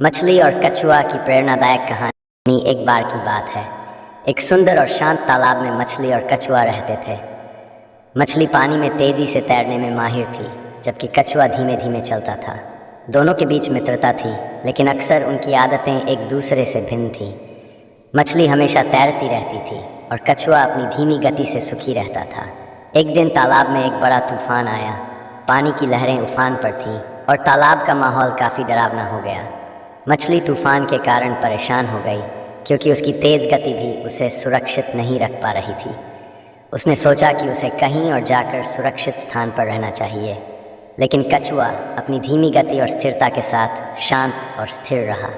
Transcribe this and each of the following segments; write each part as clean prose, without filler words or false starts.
मछली और कछुआ की प्रेरणादायक कहानी। एक बार की बात है, एक सुंदर और शांत तालाब में मछली और कछुआ रहते थे। मछली पानी में तेजी से तैरने में माहिर थी, जबकि कछुआ धीमे धीमे चलता था। दोनों के बीच मित्रता थी, लेकिन अक्सर उनकी आदतें एक दूसरे से भिन्न थीं। मछली हमेशा तैरती रहती थी और कछुआ अपनी धीमी गति से सुखी रहता था। एक दिन तालाब में एक बड़ा तूफान आया। पानी की लहरें उफान पर थीं और तालाब का माहौल काफ़ी डरावना हो गया। मछली तूफान के कारण परेशान हो गई, क्योंकि उसकी तेज़ गति भी उसे सुरक्षित नहीं रख पा रही थी। उसने सोचा कि उसे कहीं और जाकर सुरक्षित स्थान पर रहना चाहिए, लेकिन कछुआ अपनी धीमी गति और स्थिरता के साथ शांत और स्थिर रहा।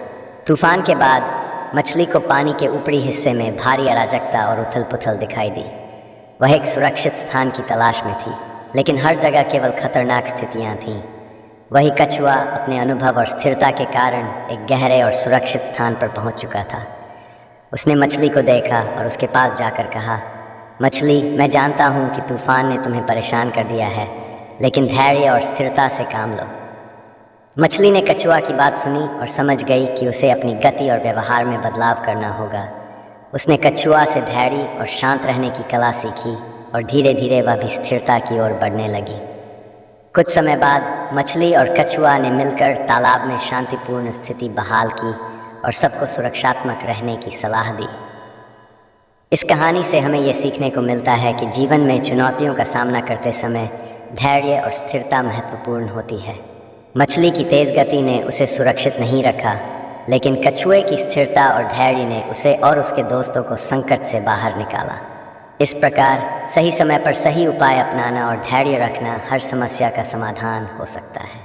तूफान के बाद मछली को पानी के ऊपरी हिस्से में भारी अराजकता और उथल पुथल दिखाई दी। वह एक सुरक्षित स्थान की तलाश में थी, लेकिन हर जगह केवल खतरनाक स्थितियाँ थीं। वही कछुआ अपने अनुभव और स्थिरता के कारण एक गहरे और सुरक्षित स्थान पर पहुंच चुका था। उसने मछली को देखा और उसके पास जाकर कहा, मछली, मैं जानता हूं कि तूफान ने तुम्हें परेशान कर दिया है, लेकिन धैर्य और स्थिरता से काम लो। मछली ने कछुआ की बात सुनी और समझ गई कि उसे अपनी गति और व्यवहार में बदलाव करना होगा। उसने कछुआ से धैर्य और शांत रहने की कला सीखी और धीरे धीरे वह भी स्थिरता की ओर बढ़ने लगी। कुछ समय बाद मछली और कछुआ ने मिलकर तालाब में शांतिपूर्ण स्थिति बहाल की और सबको सुरक्षात्मक रहने की सलाह दी। इस कहानी से हमें यह सीखने को मिलता है कि जीवन में चुनौतियों का सामना करते समय धैर्य और स्थिरता महत्वपूर्ण होती है। मछली की तेज़ गति ने उसे सुरक्षित नहीं रखा, लेकिन कछुए की स्थिरता और धैर्य ने उसे और उसके दोस्तों को संकट से बाहर निकाला। इस प्रकार सही समय पर सही उपाय अपनाना और धैर्य रखना हर समस्या का समाधान हो सकता है।